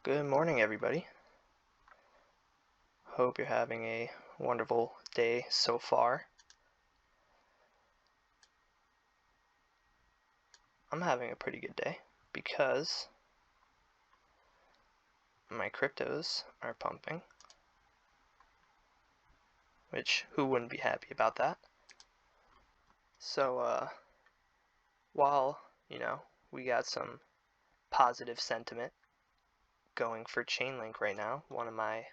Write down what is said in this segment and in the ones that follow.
Good morning, everybody. Hope you're having a wonderful day so far. I'm having a pretty good day because my cryptos are pumping, which who wouldn't be happy about that? So, while, we got some positive sentiment going for Chainlink right now, one of my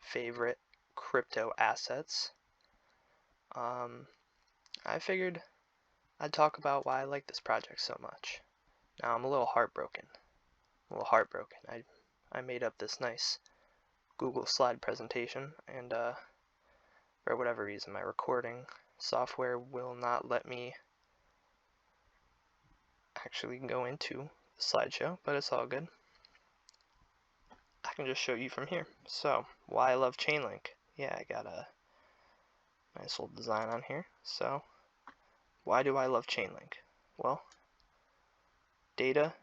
favorite crypto assets, I figured I'd talk about why I like this project so much. Now, I'm a little heartbroken. I made up this nice Google slide presentation, and for whatever reason, my recording software will not let me actually go into the slideshow, but it's all good. I can just show you from here. So, why I love Chainlink. Yeah, I got a nice little design on here. So, why do I love Chainlink? Well, data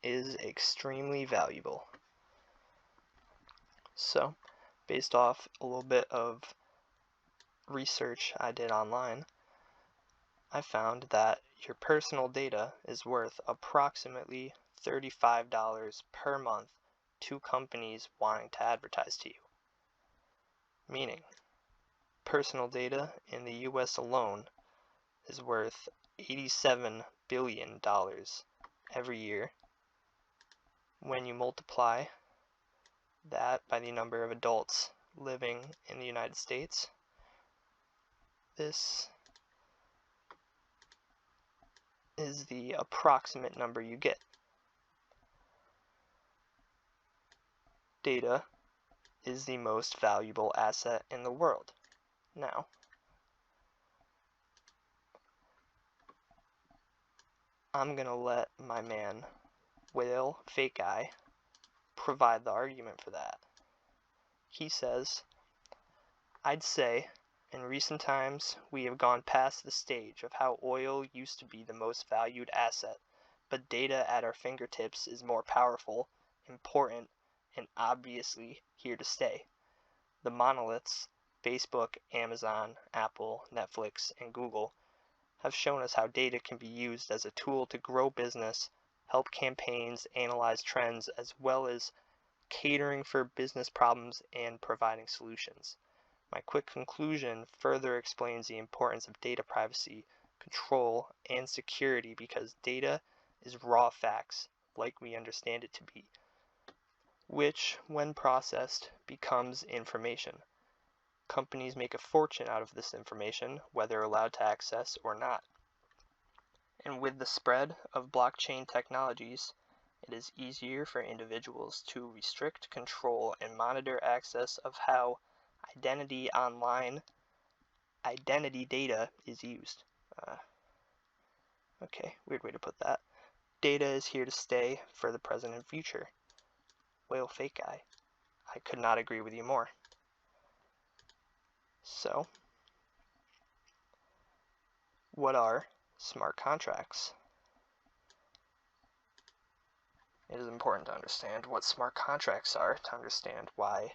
is extremely valuable. So, based off a little bit of research I did online, I found that your personal data is worth approximately $35 per month to companies wanting to advertise to you. Meaning, personal data in the US alone is worth $87 billion every year. When you multiply that by the number of adults living in the United States, this is the approximate number you get. Data is the most valuable asset in the world. Now, I'm gonna let my man, Whale Fake Guy, provide the argument for that. He says, I'd say in recent times we have gone past the stage of how oil used to be the most valued asset, but data at our fingertips is more powerful, important, and obviously here to stay. The monoliths, Facebook, Amazon, Apple, Netflix, and Google, have shown us how data can be used as a tool to grow business, help campaigns analyze trends, as well as catering for business problems and providing solutions. My quick conclusion further explains the importance of data privacy, control, and security because data is raw facts, like we understand it to be, which, when processed, becomes information. Companies make a fortune out of this information, whether allowed to access or not. And with the spread of blockchain technologies, it is easier for individuals to restrict, control, and monitor access of how identity data is used. Okay, weird way to put that. Data is here to stay for the present and future. Whale Fake Guy. I could not agree with you more. So, what are smart contracts? It is important to understand what smart contracts are to understand why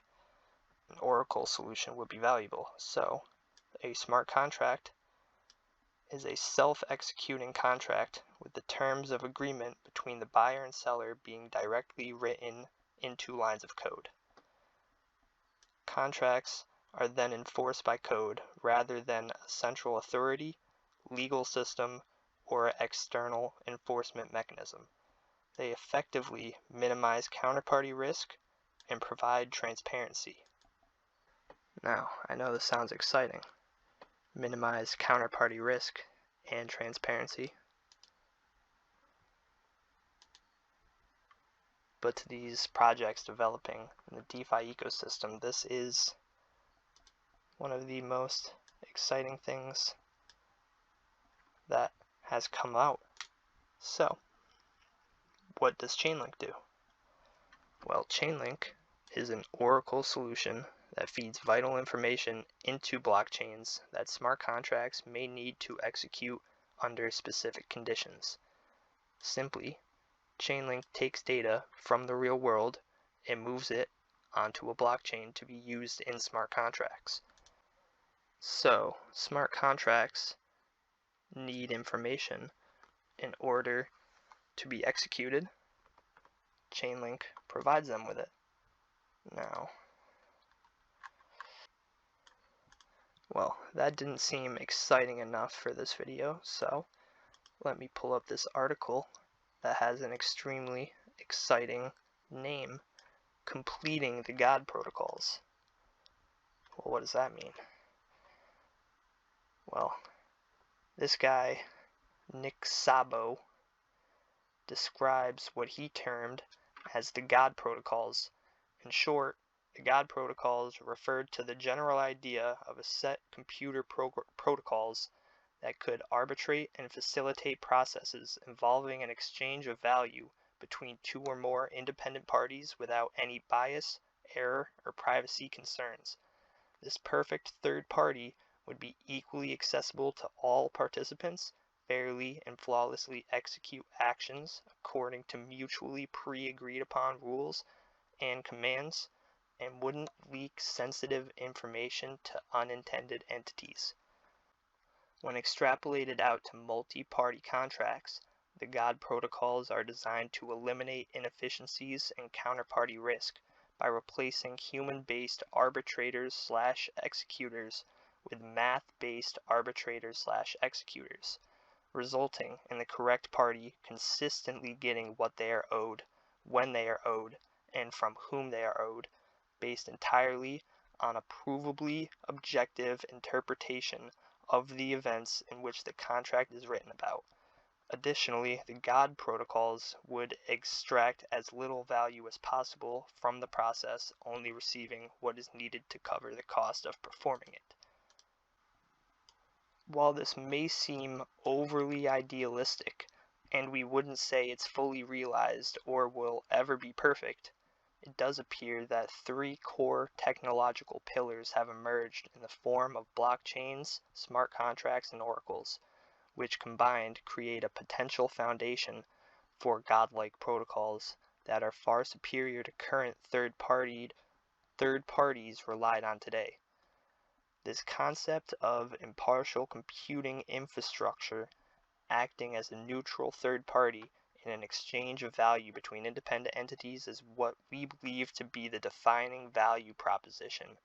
an Oracle solution would be valuable. So, a smart contract is a self-executing contract with the terms of agreement between the buyer and seller being directly written into lines of code. Contracts are then enforced by code rather than a central authority, legal system, or external enforcement mechanism. They effectively minimize counterparty risk and provide transparency. Now, I know this sounds exciting. Minimize counterparty risk and transparency. But to these projects developing in the DeFi ecosystem, this is one of the most exciting things that has come out. So, what does Chainlink do? Well, Chainlink is an Oracle solution that feeds vital information into blockchains that smart contracts may need to execute under specific conditions. Simply, Chainlink takes data from the real world it moves it onto a blockchain to be used in smart contracts. So, smart contracts need information in order to be executed. Chainlink provides them with it. Now, well, that didn't seem exciting enough for this video, so let me pull up this article that has an extremely exciting name: Completing the God Protocols. Well, what does that mean? Well, this guy, Nick Szabo, describes what he termed as the God Protocols. In short, the God Protocols referred to the general idea of a set computer protocols that could arbitrate and facilitate processes involving an exchange of value between two or more independent parties without any bias, error, or privacy concerns. This perfect third party would be equally accessible to all participants, fairly and flawlessly execute actions according to mutually pre-agreed upon rules and commands, and wouldn't leak sensitive information to unintended entities. When extrapolated out to multi-party contracts, the God protocols are designed to eliminate inefficiencies and counterparty risk by replacing human-based arbitrators/executors with math-based arbitrators/executors, resulting in the correct party consistently getting what they are owed, when they are owed, and from whom they are owed, based entirely on a provably objective interpretation of the events in which the contract is written about. Additionally, the God protocols would extract as little value as possible from the process, only receiving what is needed to cover the cost of performing it. While this may seem overly idealistic, and we wouldn't say it's fully realized or will ever be perfect, it does appear that three core technological pillars have emerged in the form of blockchains, smart contracts, and oracles, which combined create a potential foundation for godlike protocols that are far superior to current third parties relied on today. This concept of impartial computing infrastructure acting as a neutral third party in an exchange of value between independent entities is what we believe to be the defining value proposition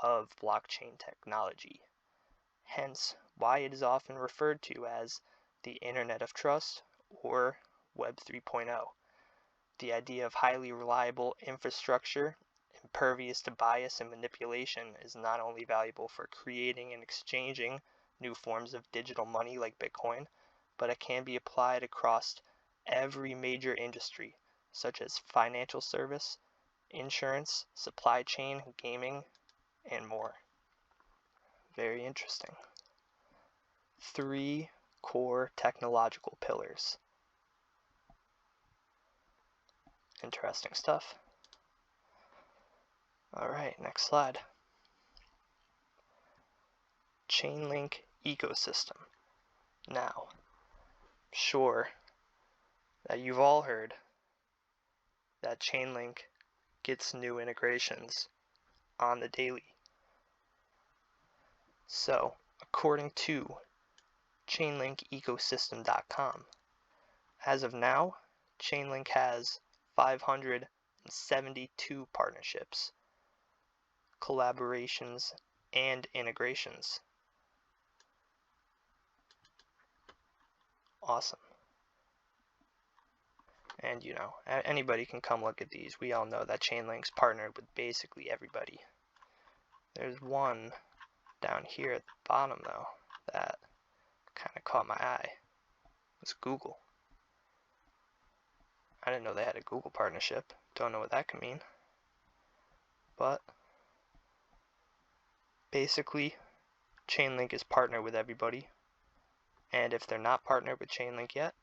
of blockchain technology. Hence, why it is often referred to as the Internet of Trust or Web 3.0. The idea of highly reliable infrastructure, impervious to bias and manipulation, is not only valuable for creating and exchanging new forms of digital money like Bitcoin, but it can be applied across every major industry, such as financial service, insurance, supply chain, gaming, and more. Very interesting. Three core technological pillars. Interesting stuff. Alright, next slide. Chainlink Ecosystem. Now, sure that you've all heard that Chainlink gets new integrations on the daily. So, according to ChainlinkEcosystem.com, as of now, Chainlink has 572 partnerships, collaborations, and integrations. Awesome. And you know, anybody can come look at these. We all know that Chainlink's partnered with basically everybody. There's one down here at the bottom though that kind of caught my eye. It's Google. I didn't know they had a Google partnership. Don't know what that could mean. But basically, Chainlink is partnered with everybody. And if they're not partnered with Chainlink yet,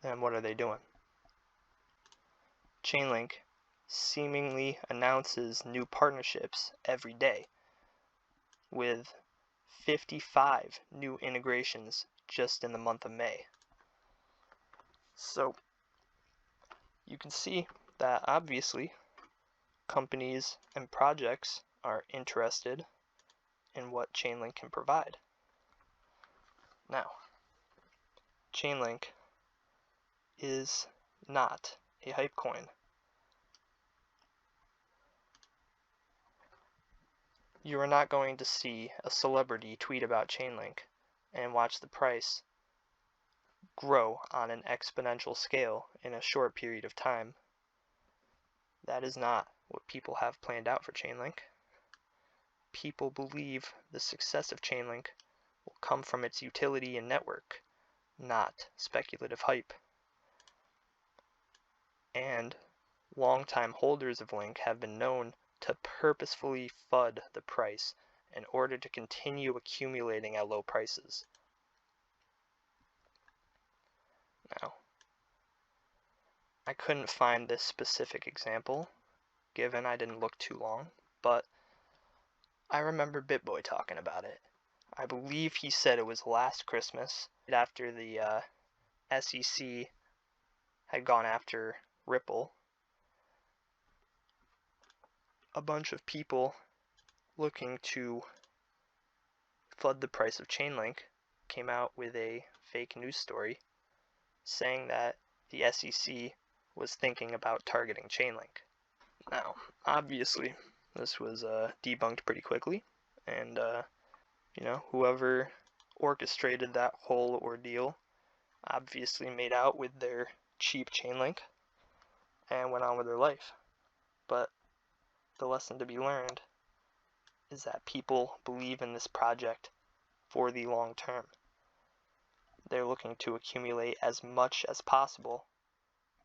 then what are they doing? Chainlink seemingly announces new partnerships every day, with 55 new integrations just in the month of May. So you can see that obviously companies and projects are interested in what Chainlink can provide. Now, Chainlink is not a hype coin. You are not going to see a celebrity tweet about Chainlink and watch the price grow on an exponential scale in a short period of time. That is not what people have planned out for Chainlink. People believe the success of Chainlink will come from its utility and network, not speculative hype. And longtime holders of Link have been known to purposefully FUD the price in order to continue accumulating at low prices. Now, I couldn't find this specific example, given I didn't look too long, but I remember BitBoy talking about it. I believe he said it was last Christmas, after the SEC had gone after Ripple. A bunch of people looking to FUD the price of Chainlink came out with a fake news story saying that the SEC was thinking about targeting Chainlink. Now, obviously, this was debunked pretty quickly, and whoever orchestrated that whole ordeal obviously made out with their cheap Chainlink and went on with their life. But the lesson to be learned is that people believe in this project for the long term. They're looking to accumulate as much as possible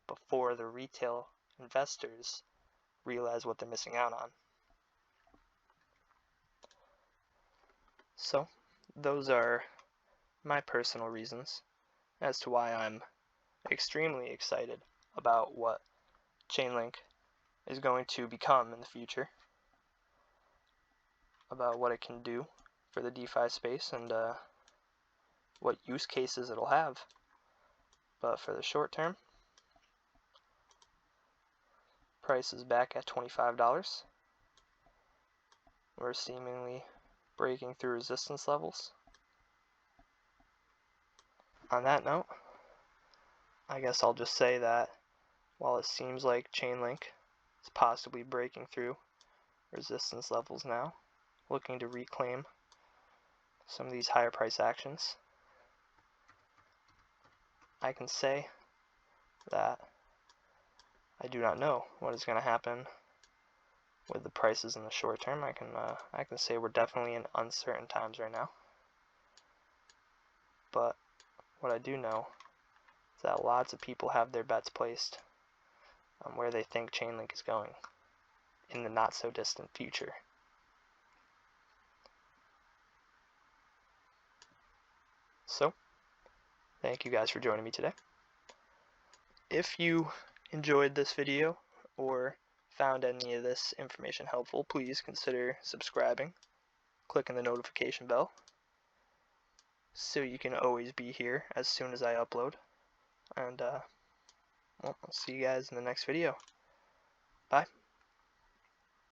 before the retail investors realize what they're missing out on. So, those are my personal reasons as to why I'm extremely excited about what Chainlink is going to become in the future, about what it can do for the DeFi space, and what use cases it'll have. But for the short term, price is back at $25. We're seemingly breaking through resistance levels. On that note, I guess I'll just say that while it seems like Chainlink is possibly breaking through resistance levels now, looking to reclaim some of these higher price actions, I can say that I do not know what is going to happen with the prices in the short term. I can say we're definitely in uncertain times right now. But what I do know is that lots of people have their bets placed on where they think Chainlink is going in the not so distant future. So, thank you guys for joining me today. If you enjoyed this video or found any of this information helpful, please consider subscribing, clicking the notification bell, so you can always be here as soon as I upload. And, I'll see you guys in the next video. Bye.